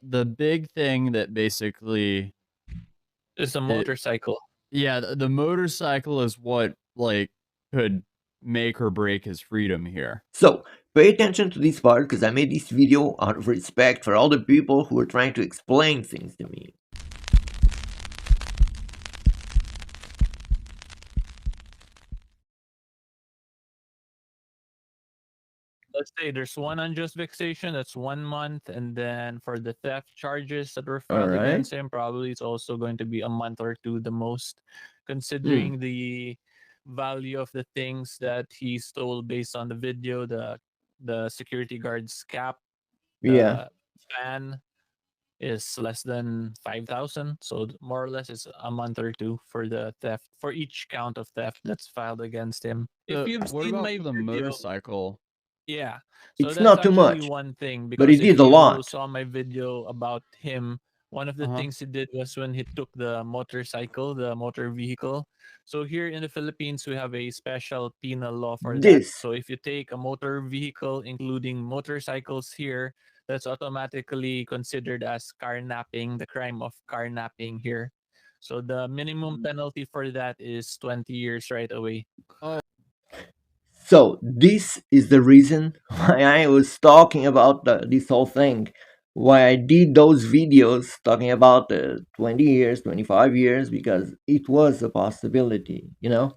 the big thing that basically It's a it, motorcycle. yeah, the motorcycle is what like could make or break his freedom here. So, pay attention to this part because I made this video out of respect for all the people who are trying to explain things to me. Let's say there's one unjust vexation, that's 1 month, and then for the theft charges that were filed Alright. against him, probably it's also going to be a month or two the most, considering the value of the things that he stole based on the video, the security guard's cap, Yeah. the fan is less than 5,000, so more or less it's a month or two for the theft, for each count of theft that's filed against him. If you've What seen about my for the video, motorcycle? yeah. So It's that's not too actually much, one thing, but he because did if a you lot. saw my video about him, one of the things he did was when he took the motorcycle, the motor vehicle. So here in the Philippines, we have a special penal law for that. This. So if you take a motor vehicle, including motorcycles here, that's automatically considered as carnapping, the crime of carnapping here. So the minimum penalty for that is 20 years right away. So, this is the reason why I was talking about this whole thing. Why I did those videos talking about 20 years, 25 years, because it was a possibility, you know?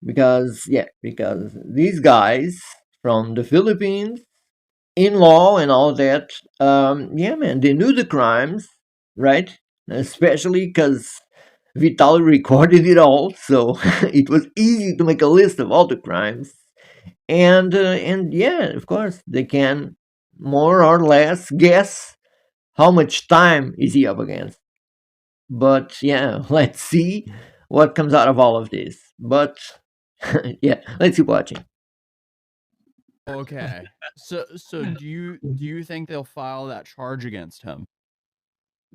Because these guys from the Philippines, in law and all that, yeah, man, they knew the crimes, right? Especially because Vitaly recorded it all, so it was easy to make a list of all the crimes. And yeah, of course, they can more or less guess how much time is he up against. But yeah, let's see what comes out of all of this. But yeah, let's keep watching. Okay. So do you think they'll file that charge against him?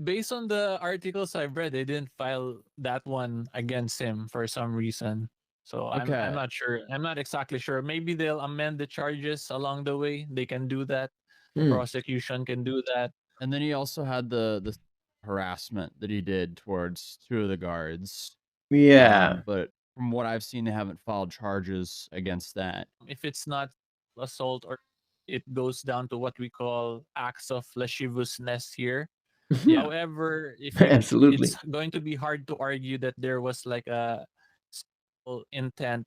Based on the articles I've read, they didn't file that one against him for some reason. So I'm Okay. not sure. I'm not exactly sure. Maybe they'll amend the charges along the way. They can do that. The prosecution can do that. And then he also had the harassment that he did towards two of the guards. Yeah. But from what I've seen, they haven't filed charges against that. If it's not assault, or it goes down to what we call acts of lasciviousness here. Yeah. However, if Absolutely. it's going to be hard to argue that there was like a intent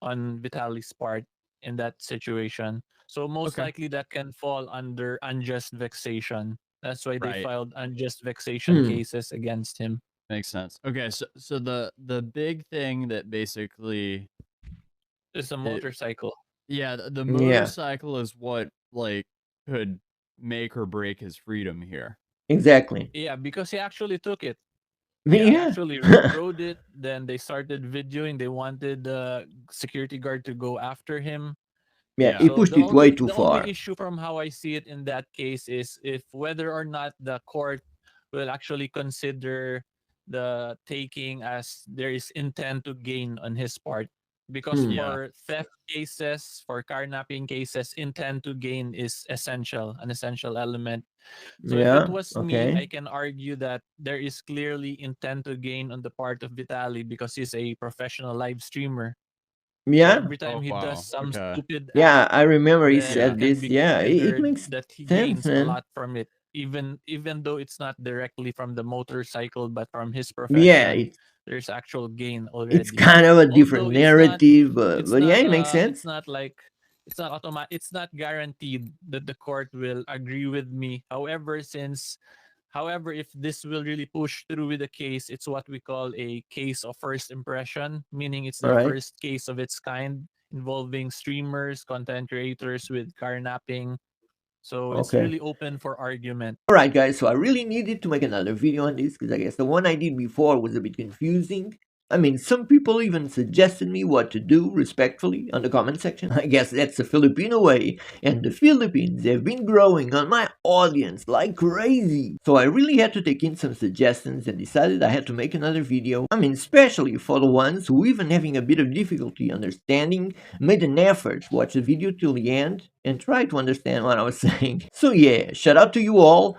on Vitaly's part in that situation. So most likely that can fall under unjust vexation. That's why they filed unjust vexation cases against him. Makes sense. Okay, so the big thing that basically is a motorcycle. Yeah, the motorcycle is what like could make or break his freedom here. Exactly. Yeah, because he actually took it. Yeah. Actually rode it. Then they started videoing. They wanted the security guard to go after him. Yeah, he pushed it way too far. The only issue from how I see it in that case is if whether or not the court will actually consider the taking as there is intent to gain on his part. Because for theft cases, for carnapping cases, intent to gain is essential, an essential element. So if it was me, I can argue that there is clearly intent to gain on the part of Vitaly because he's a professional live streamer. Yeah. So every time he does some stupid act, yeah, I remember he then said it can this. be Yeah, it considered makes that he sense, gains a man. lot from it, even though it's not directly from the motorcycle, but from his profession. Yeah, there's actual gain already. it's kind of a different narrative, but yeah, it makes sense. It's not like it's not automatic. It's not guaranteed that the court will agree with me. However, if this will really push through with the case, it's what we call a case of first impression, meaning it's the first case of its kind involving streamers, content creators with carnapping. So it's really open for argument. Alright guys, so I really needed to make another video on this because I guess the one I did before was a bit confusing. I mean, some people even suggested me what to do respectfully on the comment section. I guess that's the Filipino way, and the Philippines have been growing on my audience like crazy. So I really had to take in some suggestions and decided I had to make another video. I mean, especially for the ones who even having a bit of difficulty understanding made an effort to watch the video till the end and try to understand what I was saying. So yeah, shout out to you all.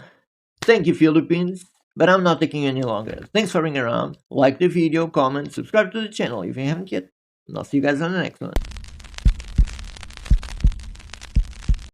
Thank you, Philippines, but I'm not taking any longer. Thanks for being around. Like the video, comment, subscribe to the channel if you haven't yet. And I'll see you guys on the next one.